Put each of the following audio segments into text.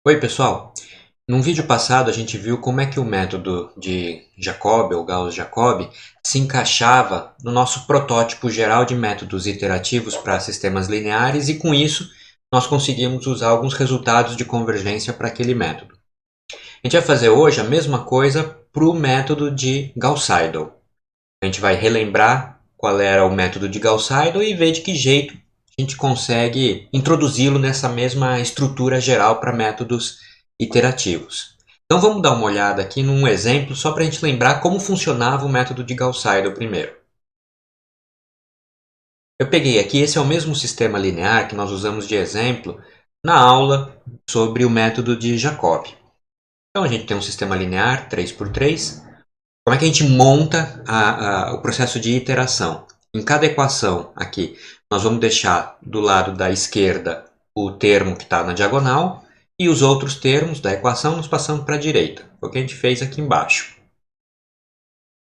Oi, pessoal! Num vídeo passado a gente viu como é que o método de Jacobi ou Gauss-Jacobi se encaixava no nosso protótipo geral de métodos iterativos para sistemas lineares e com isso nós conseguimos usar alguns resultados de convergência para aquele método. A gente vai fazer hoje a mesma coisa para o método de Gauss-Seidel. A gente vai relembrar qual era o método de Gauss-Seidel e ver de que jeito a gente consegue introduzi-lo nessa mesma estrutura geral para métodos iterativos. Então vamos dar uma olhada aqui num exemplo só para a gente lembrar como funcionava o método de Gauss-Seidel primeiro. Eu peguei aqui, esse é o mesmo sistema linear que nós usamos de exemplo na aula sobre o método de Jacobi. Então a gente tem um sistema linear 3 por 3. Como é que a gente monta o processo de iteração? Em cada equação aqui, nós vamos deixar do lado da esquerda o termo que está na diagonal e os outros termos da equação nós passamos para a direita. Foi o que a gente fez aqui embaixo.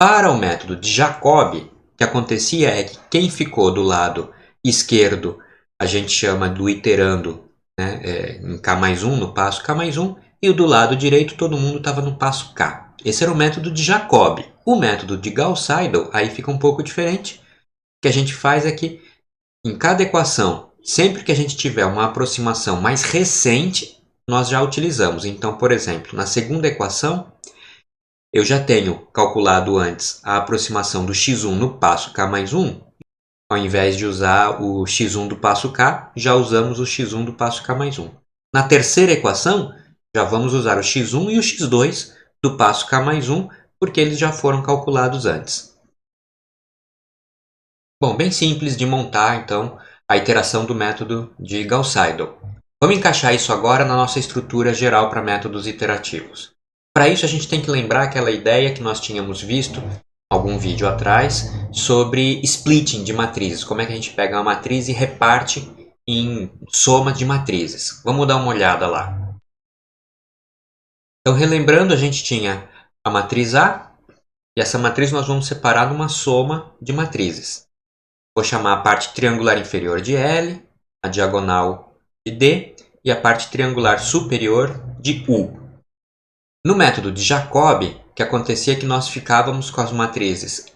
Para o método de Jacobi, o que acontecia é que quem ficou do lado esquerdo a gente chama do iterando, né, em k mais 1, no passo k mais 1, e o do lado direito todo mundo estava no passo k. Esse era o método de Jacobi. O método de Gauss-Seidel aí fica um pouco diferente. O que a gente faz é que em cada equação, sempre que a gente tiver uma aproximação mais recente, nós já utilizamos. Então, por exemplo, na segunda equação, eu já tenho calculado antes a aproximação do x1 no passo k mais 1. Ao invés de usar o x1 do passo k, já usamos o x1 do passo k mais 1. Na terceira equação, já vamos usar o x1 e o x2 do passo k mais 1, porque eles já foram calculados antes. Bom, bem simples de montar, então, a iteração do método de Gauss-Seidel. Vamos encaixar isso agora na nossa estrutura geral para métodos iterativos. Para isso, a gente tem que lembrar aquela ideia que nós tínhamos visto algum vídeo atrás sobre splitting de matrizes. Como é que a gente pega uma matriz e reparte em soma de matrizes. Vamos dar uma olhada lá. Então, relembrando, a gente tinha a matriz A e essa matriz nós vamos separar numa soma de matrizes. Vou chamar a parte triangular inferior de L, a diagonal de D e a parte triangular superior de U. No método de Jacobi, o que acontecia é que nós ficávamos com as matrizes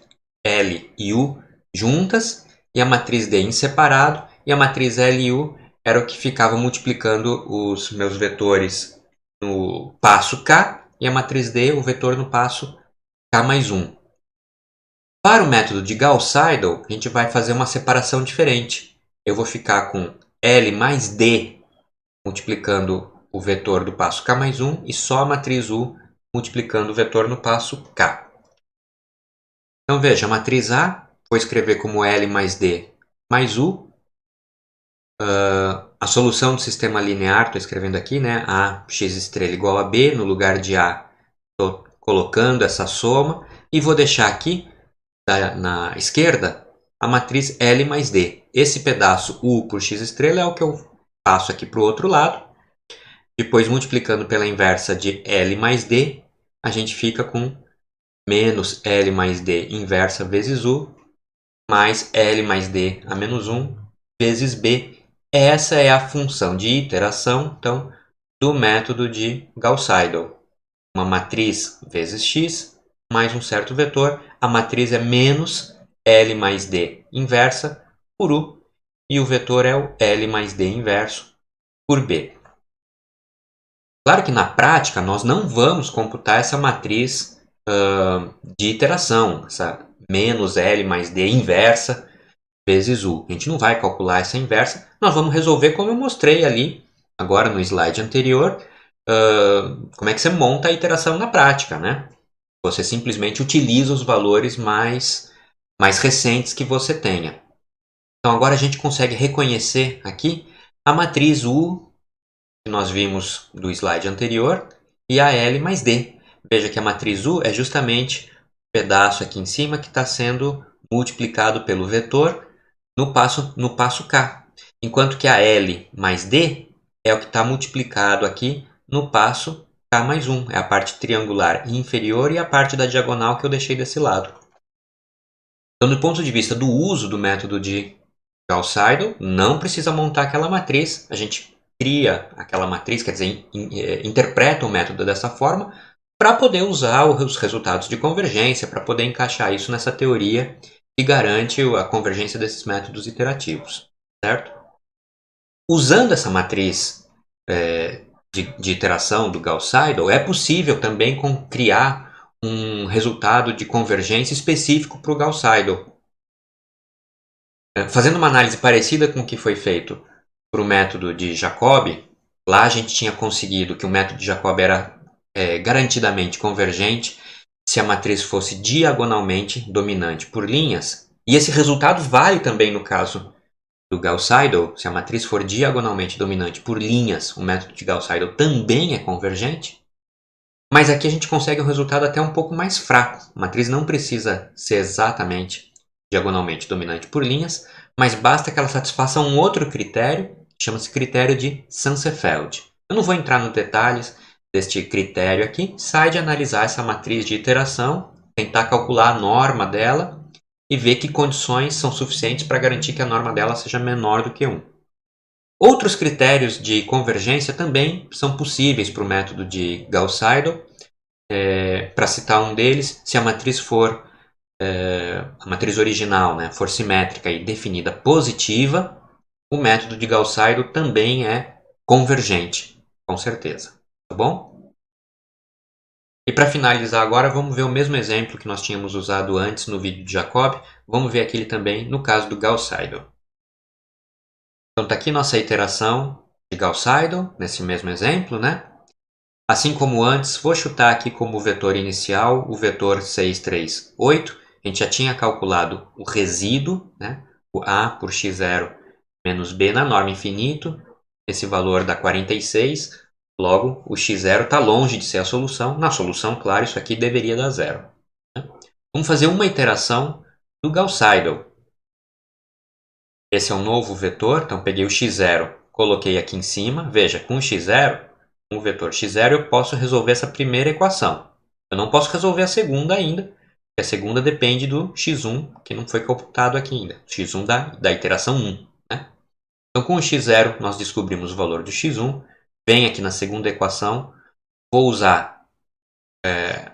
L e U juntas e a matriz D em separado, e a matriz L e U era o que ficava multiplicando os meus vetores no passo K e a matriz D o vetor no passo K mais 1. Para o método de Gauss-Seidel, a gente vai fazer uma separação diferente. Eu vou ficar com L mais D multiplicando o vetor do passo K mais 1 e só a matriz U multiplicando o vetor no passo K. Então veja, a matriz A vou escrever como L mais D mais U. A solução do sistema linear, estou escrevendo aqui, né? A x estrela igual a B. No lugar de A, estou colocando essa soma. E vou deixar aqui, na esquerda, a matriz L mais D. Esse pedaço U por x estrela é o que eu passo aqui para o outro lado. Depois, multiplicando pela inversa de L mais D, a gente fica com menos L mais D inversa vezes U, mais L mais D a menos 1 vezes B. Essa é a função de iteração, então, do método de Gauss-Seidel. Uma matriz vezes x mais um certo vetor. A matriz é menos L mais D inversa por U e o vetor é o L mais D inverso por B. Claro que na prática nós não vamos computar essa matriz de iteração, essa menos L mais D inversa vezes U. A gente não vai calcular essa inversa, nós vamos resolver como eu mostrei ali, agora no slide anterior, como é que você monta a iteração na prática, né? Você simplesmente utiliza os valores mais recentes que você tenha. Então agora a gente consegue reconhecer aqui a matriz U que nós vimos do slide anterior e a L mais D. Veja que a matriz U é justamente o pedaço aqui em cima que está sendo multiplicado pelo vetor no passo K, enquanto que a L mais D é o que está multiplicado aqui no passo K mais 1, é a parte triangular inferior e a parte da diagonal que eu deixei desse lado. Então, do ponto de vista do uso do método de Gauss-Seidel, não precisa montar aquela matriz, a gente cria aquela matriz, quer dizer, interpreta o método dessa forma, para poder usar os resultados de convergência, para poder encaixar isso nessa teoria que garante a convergência desses métodos iterativos, certo? Usando essa matriz de iteração do Gauss-Seidel, é possível também criar um resultado de convergência específico para o Gauss-Seidel. Fazendo uma análise parecida com o que foi feito para o método de Jacobi, lá a gente tinha conseguido que o método de Jacobi era garantidamente convergente se a matriz fosse diagonalmente dominante por linhas, e esse resultado vale também no caso do Gauss-Seidel. Se a matriz for diagonalmente dominante por linhas, o método de Gauss-Seidel também é convergente. Mas aqui a gente consegue um resultado até um pouco mais fraco. A matriz não precisa ser exatamente diagonalmente dominante por linhas, mas basta que ela satisfaça um outro critério, que chama-se critério de Sansefeld. Eu não vou entrar nos detalhes deste critério aqui, sai de analisar essa matriz de iteração, tentar calcular a norma dela e ver que condições são suficientes para garantir que a norma dela seja menor do que 1. Outros critérios de convergência também são possíveis para o método de Gauss-Seidel. Para citar um deles, se a matriz for a matriz original, né, for simétrica e definida positiva, o método de Gauss-Seidel também é convergente, com certeza. Tá bom? E para finalizar agora, vamos ver o mesmo exemplo que nós tínhamos usado antes no vídeo de Jacobi. Vamos ver aquele também no caso do Gauss-Seidel. Então está aqui nossa iteração de Gauss-Seidel, nesse mesmo exemplo, né? Assim como antes, vou chutar aqui como vetor inicial o vetor 6, 3, 8. A gente já tinha calculado o resíduo, né? O A por x0 menos B na norma infinito. Esse valor dá 46. Logo, o x0 está longe de ser a solução. Na solução, claro, isso aqui deveria dar zero. Né? Vamos fazer uma iteração do Gauss-Seidel. Esse é um novo vetor, então peguei o x0, coloquei aqui em cima. Veja, com o x0, com o vetor x0, eu posso resolver essa primeira equação. Eu não posso resolver a segunda ainda, porque a segunda depende do x1, que não foi computado aqui ainda. x1 da iteração 1. Né? Então, com o x0, nós descobrimos o valor do x1. Venho aqui na segunda equação, vou usar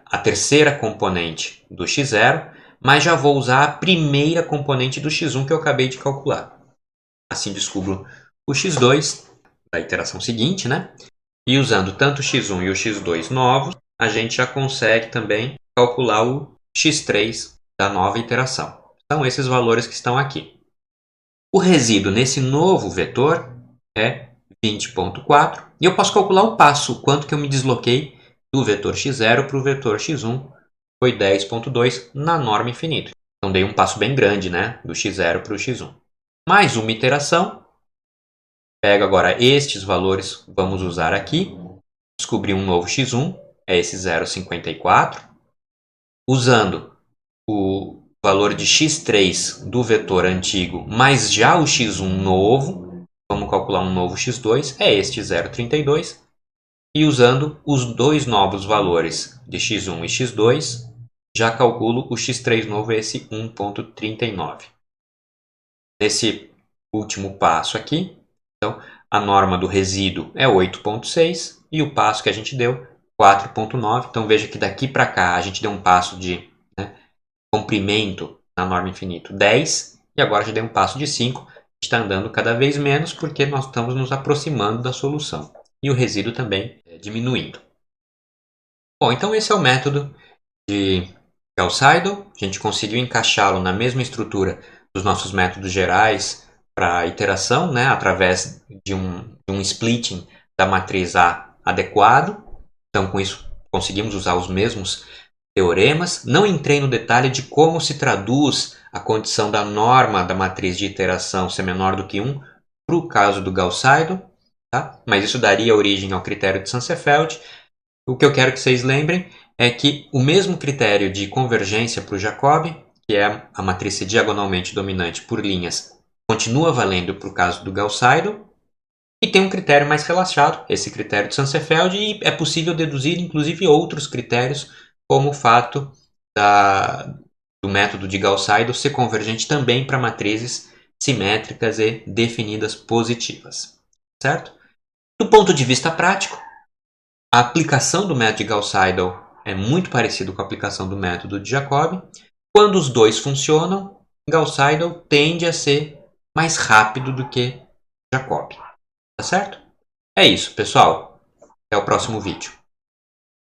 a terceira componente do x0, mas já vou usar a primeira componente do x1 que eu acabei de calcular. Assim descubro o x2 da iteração seguinte, né? E usando tanto o x1 e o x2 novos, a gente já consegue também calcular o x3 da nova iteração. São esses valores que estão aqui. O resíduo nesse novo vetor é 20,4 e eu posso calcular o passo, o quanto que eu me desloquei do vetor x0 para o vetor x1, foi 10,2 na norma infinita. Então dei um passo bem grande, né? Do x0 para o x1. Mais uma iteração. Pego agora estes valores, vamos usar aqui. Descobri um novo x1, é esse 0,54. Usando o valor de x3 do vetor antigo, mais já o x1 novo, vamos calcular um novo x2, é este 0,32. E usando os dois novos valores de x1 e x2, já calculo o x3 novo, esse 1,39. Nesse último passo aqui, então, a norma do resíduo é 8,6 e o passo que a gente deu, 4,9. Então, veja que daqui para cá a gente deu um passo de comprimento na norma infinito 10 e agora já deu um passo de 5. A gente está andando cada vez menos porque nós estamos nos aproximando da solução. E o resíduo também diminuindo. Bom, então esse é o método de Gauss-Seidel. A gente conseguiu encaixá-lo na mesma estrutura dos nossos métodos gerais para iteração, né, através de um splitting da matriz A adequado. Então, com isso, conseguimos usar os mesmos teoremas. Não entrei no detalhe de como se traduz a condição da norma da matriz de iteração ser menor do que 1 para o caso do Gauss-Seidel. Tá? Mas isso daria origem ao critério de Sansefeld. O que eu quero que vocês lembrem é que o mesmo critério de convergência para o Jacobi, que é a matriz ser diagonalmente dominante por linhas, continua valendo para o caso do Gauss-Seidel. E tem um critério mais relaxado, esse critério de Sansefeld, e é possível deduzir inclusive outros critérios, como o fato do método de Gauss-Seidel ser convergente também para matrizes simétricas e definidas positivas. Certo? Do ponto de vista prático, a aplicação do método de Gauss-Seidel é muito parecido com a aplicação do método de Jacobi. Quando os dois funcionam, Gauss-Seidel tende a ser mais rápido do que Jacobi. Tá certo? É isso, pessoal. Até o próximo vídeo.